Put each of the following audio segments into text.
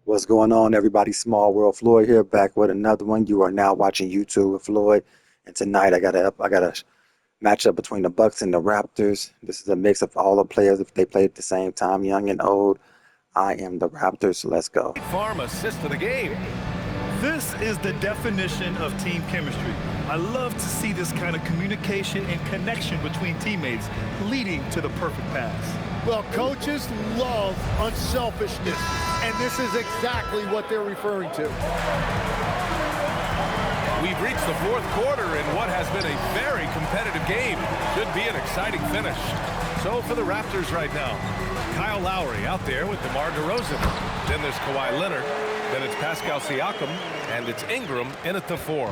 What's going on, everybody? Small World Floyd here, back with another one. You are now watching YouTube with Floyd, and tonight I got a matchup between the Bucks and the Raptors. This is a mix of all the players if they play at the same time, young and old. I am the Raptors. Let's go. Farm assist to the game. This is the definition of team chemistry. I love to see this kind of communication and connection between teammates leading to the perfect pass. Well, coaches love unselfishness, and this is exactly what they're referring to. We've reached the fourth quarter in what has been a very competitive game. Should be an exciting finish. So for the Raptors right now, Kyle Lowry out there with DeMar DeRozan. Then there's Kawhi Leonard. Then it's Pascal Siakam, and it's Ingram in at the 4.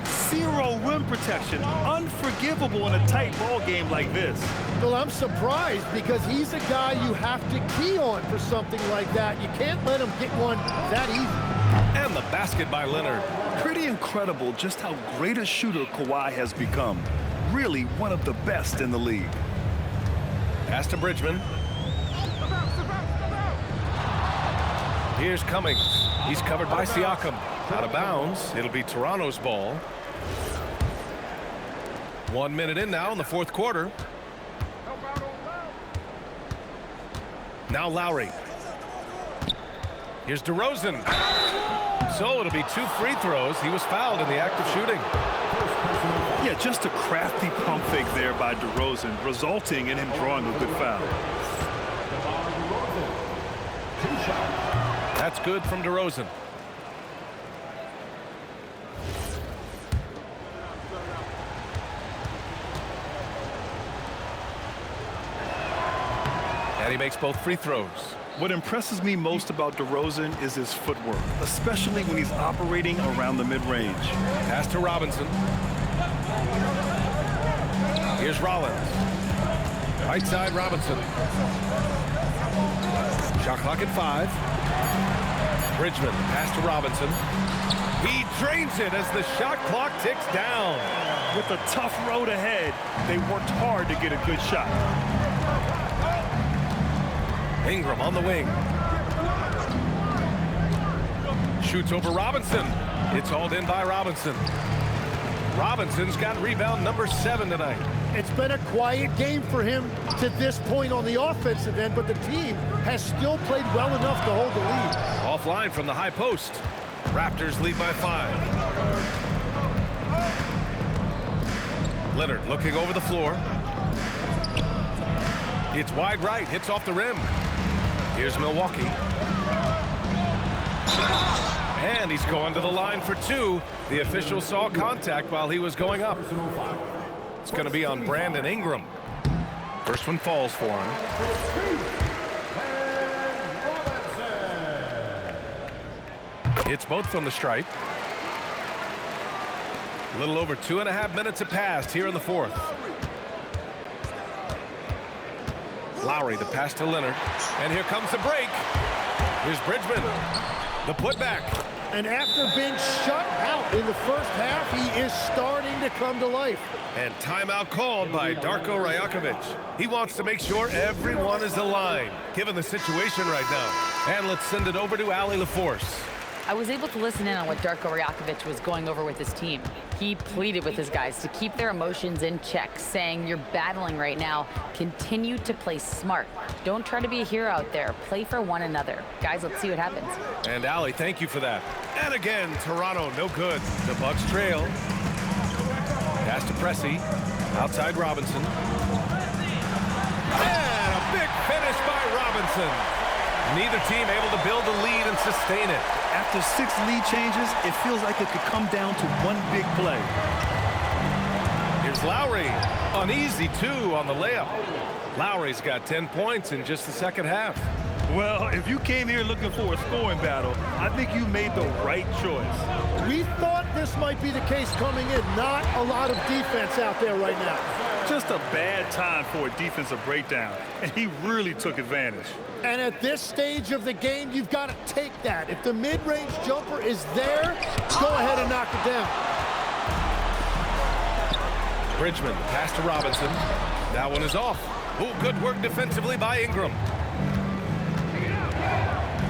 Zero rim protection. Unforgivable in a tight ball game like this. Well, I'm surprised because he's a guy you have to key on for something like that. You can't let him get one that easy. And the basket by Leonard. Pretty incredible just how great a shooter Kawhi has become. Really one of the best in the league. Pass to Bridgman. Here's Cummings. He's covered by Siakam. Out of bounds. It'll be Toronto's ball. 1 minute in now in the fourth quarter. Now Lowry. Here's DeRozan. So it'll be 2 free throws. He was fouled in the act of shooting. Yeah, just a crafty pump fake there by DeRozan, resulting in him drawing a good foul. That's good from DeRozan. And he makes both free throws. What impresses me most about DeRozan is his footwork, especially when he's operating around the mid-range. Pass to Robinson. Here's Rollins. Right side, Robinson. Shot clock at 5. Bridgman, pass to Robinson. He drains it as the shot clock ticks down. With a tough road ahead, they worked hard to get a good shot. Ingram on the wing. Shoots over Robinson. It's hauled in by Robinson. Robinson's got rebound number 7 tonight. It's been a quiet game for him to this point on the offensive end, but the team has still played well enough to hold the lead. Offline from the high post. Raptors lead by 5. Leonard looking over the floor. It's wide right, hits off the rim. Here's Milwaukee. And he's going to the line for 2. The official saw contact while he was going up. It's going to be on Brandon Ingram. First one falls for him. Hits both from the stripe. A little over 2.5 minutes have passed here in the fourth. Lowry, the pass to Leonard. And here comes the break. Here's Bridgman. The putback. And after being shut out in the first half, he is starting to come to life. And timeout called by Darko Rajakovic. He wants to make sure everyone is aligned, given the situation right now. And let's send it over to Allie LaForce. I was able to listen in on what Darko Rajakovic was going over with his team. He pleaded with his guys to keep their emotions in check, saying, "You're battling right now. Continue to play smart. Don't try to be a hero out there. Play for one another." Guys, let's see what happens. And Allie, thank you for that. And again, Toronto, no good. The Bucks trail. Pass to Pressey. Outside Robinson. And a big finish by Robinson. Neither team able to build a lead and sustain it. After 6 lead changes, it feels like it could come down to one big play. Here's Lowry. An easy 2 on the layup. Lowry's got 10 points in just the second half. Well, if you came here looking for a scoring battle, I think you made the right choice. We thought this might be the case coming in. Not a lot of defense out there right now. Just a bad time for a defensive breakdown, and he really took advantage. And at this stage of the game, you've got to take that. If the mid-range jumper is there, go ahead and knock it down. Bridgman, pass to Robinson. That one is off. Ooh, good work defensively by Ingram.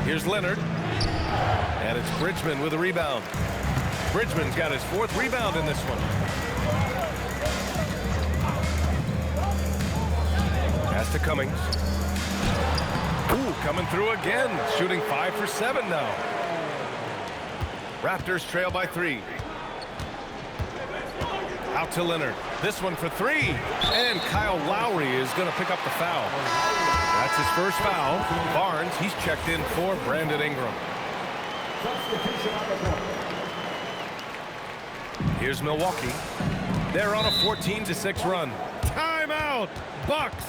Here's Leonard. And it's Bridgman with a rebound. Bridgman's got his 4th rebound in this one. Pass to Cummings. Ooh, coming through again. Shooting 5 for 7 now. Raptors trail by 3. Out to Leonard. This one for 3. And Kyle Lowry is going to pick up the foul. That's his first foul. Barnes, he's checked in for Brandon Ingram. Here's Milwaukee. They're on a 14-6 run. Timeout, Bucks.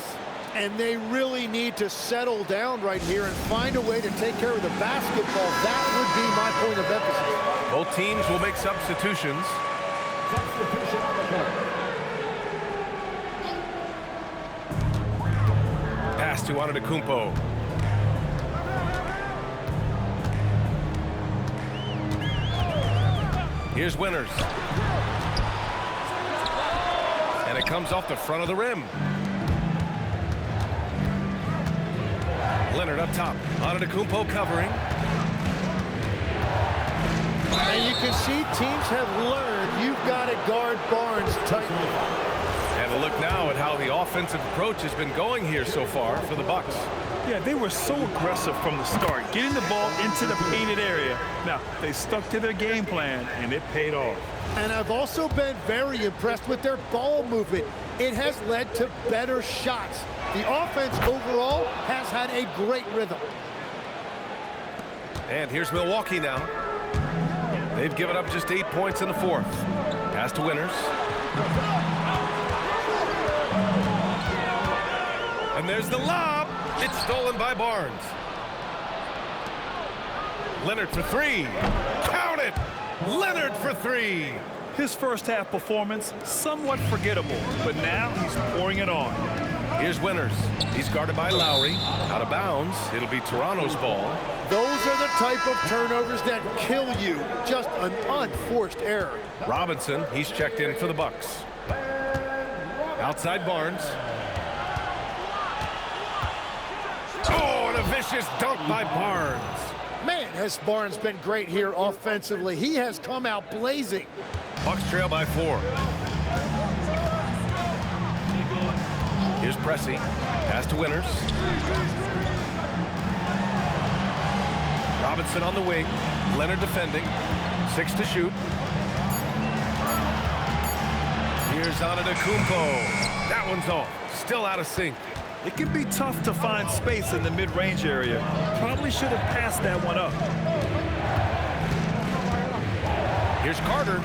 And they really need to settle down right here and find a way to take care of the basketball. That would be my point of emphasis. Both teams will make substitutions. Pass to Antetokounmpo. Here's Winters. And it comes off the front of the rim. Leonard up top. Antetokounmpo covering. And you can see teams have learned you've got to guard Barnes tightly. And a look now at how the offensive approach has been going here so far for the Bucks. Yeah, they were so aggressive from the start, getting the ball into the painted area. Now, they stuck to their game plan, and it paid off. And I've also been very impressed with their ball movement. It has led to better shots. The offense overall has had a great rhythm. And here's Milwaukee now. They've given up just 8 points in the 4th. Pass to Winters. And there's the lob. It's stolen by Barnes. Leonard for 3. Count it! Leonard for 3. His first half performance, somewhat forgettable, but now he's pouring it on. Here's Winters. He's guarded by Lowry. Out of bounds. It'll be Toronto's ball. Those are the type of turnovers that kill you. Just an unforced error. Robinson, he's checked in for the Bucks. Outside Barnes. Oh, and a vicious dunk by Barnes. Man, has Barnes been great here offensively. He has come out blazing. Bucks trail by 4. Here's Pressey. Pass to Winters. Robinson on the wing. Leonard defending. 6 to shoot. Here's Antetokounmpo. That one's off. Still out of sync. It can be tough to find space in the mid-range area. Probably should have passed that one up. Here's Carter.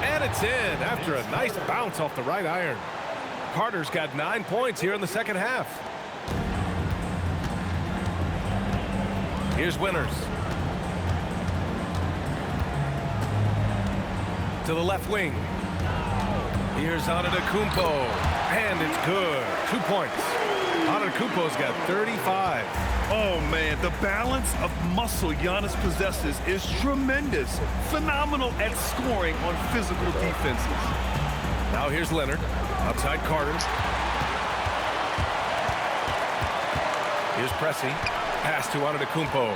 And it's in after a nice bounce off the right iron. Carter's got 9 points here in the second half. Here's Winters. To the left wing. Here's Antetokounmpo. And it's good. 2 points. Antetokounmpo's got 35. Oh, man, the balance of muscle Giannis possesses is tremendous. Phenomenal at scoring on physical defenses. Now here's Leonard. Outside Carter. Here's Pressey. Pass to Antetokounmpo.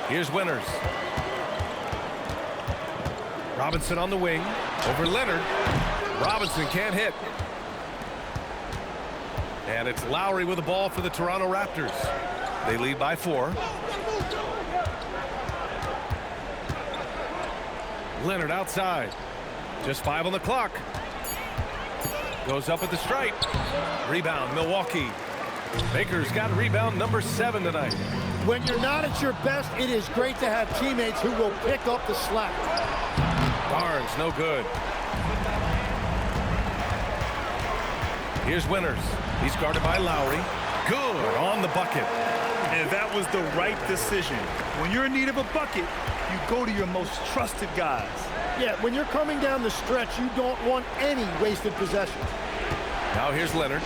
Here's Winters. Robinson on the wing. Over Leonard. Robinson can't hit. And it's Lowry with the ball for the Toronto Raptors. They lead by 4. Leonard outside. Just 5 on the clock. Goes up at the stripe. Rebound, Milwaukee. Baker's got rebound number 7 tonight. When you're not at your best, it is great to have teammates who will pick up the slack. Barnes, no good. Here's Winters. He's guarded by Lowry. Good on the bucket. And that was the right decision. When you're in need of a bucket, you go to your most trusted guys. Yeah, when you're coming down the stretch, you don't want any wasted possessions. Now here's Leonard.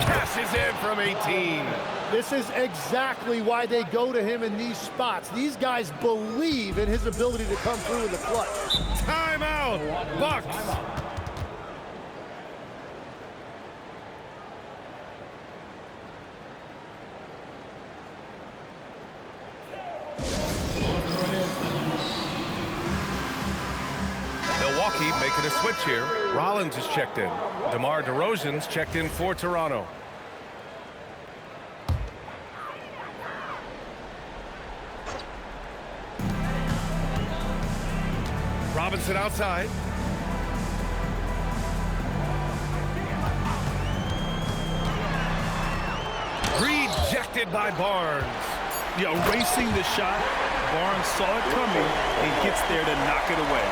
Cashes in from 18. This is exactly why they go to him in these spots. These guys believe in his ability to come through in the clutch. Timeout, Bucks. Milwaukee making a switch here. Rollins is checked in. DeMar DeRozan's checked in for Toronto. Robinson outside. Rejected by Barnes. Yeah, erasing the shot. Barnes saw it coming and gets there to knock it away.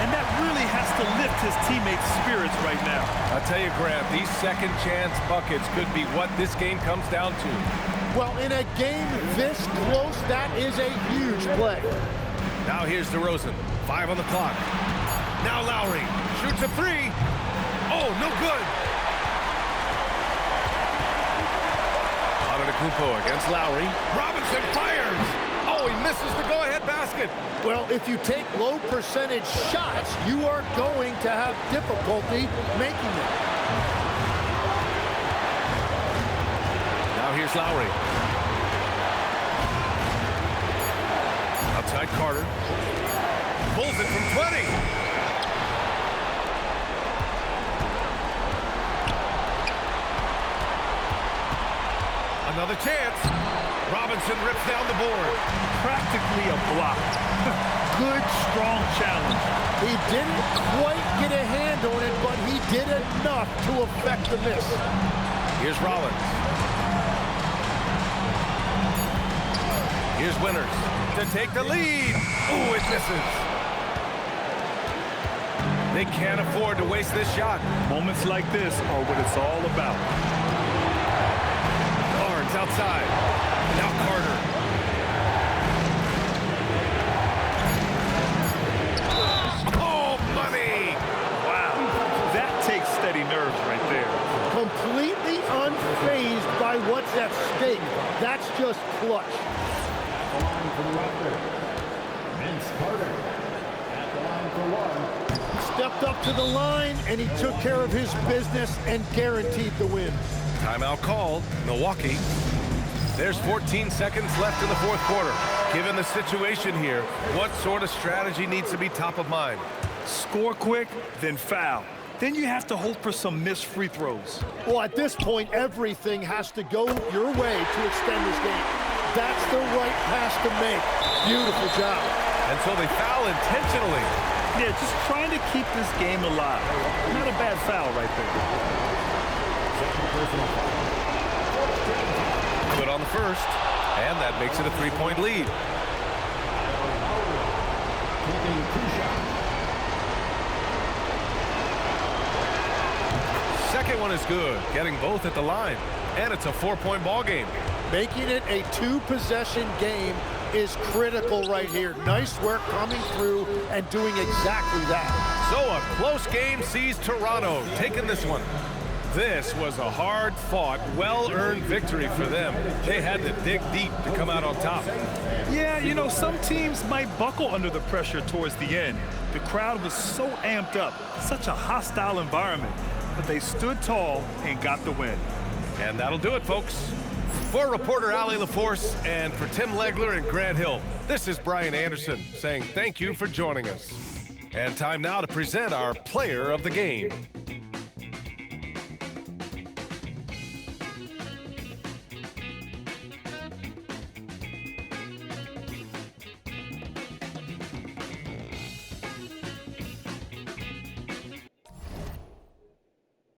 And that really has to lift his teammates' spirits right now. I'll tell you, Grant, these second chance buckets could be what this game comes down to. Well, in a game this close, that is a huge play. Now here's DeRozan. 5 on the clock. Now Lowry shoots a 3. Oh, no good. Antetokounmpo against Lowry. Robinson fires. Oh, he misses the go-ahead basket. Well, if you take low percentage shots, you are going to have difficulty making them. Now here's Lowry. Outside Carter. Pulls it from 20. Another chance. Robinson rips down the board. Practically a block. Good, strong challenge. He didn't quite get a hand on it, but he did enough to affect the miss. Here's Rollins. Here's Winters to take the lead. Ooh, it misses. They can't afford to waste this shot. Moments like this are what it's all about. Barnes outside. Now Carter. Oh, money! Wow, that takes steady nerves right there. Completely unfazed by what's at stake. That's just clutch. The line for the Raptors. Vince Carter at the line for one. Stepped up to the line, and he took care of his business and guaranteed the win. Timeout called. Milwaukee. There's 14 seconds left in the fourth quarter. Given the situation here, what sort of strategy needs to be top of mind? Score quick, then foul. Then you have to hope for some missed free throws. Well, at this point, everything has to go your way to extend this game. That's the right pass to make. Beautiful job. And so they foul intentionally. Yeah, just trying to keep this game alive. Not a bad foul right there. Good on the first, and that makes it a 3-point lead. Second one is good, getting both at the line, and it's a 4-point ball game. Making it a two-possession game is critical right here. Nice work coming through and doing exactly that. So a close game sees Toronto taking this one. This was a hard-fought, well-earned victory for them. They had to dig deep to come out on top. Yeah, you know, some teams might buckle under the pressure towards the end. The crowd was so amped up, such a hostile environment, but they stood tall and got the win. And that'll do it, folks. For reporter Allie LaForce and for Tim Legler and Grant Hill, this is Brian Anderson saying thank you for joining us. And time now to present our player of the game.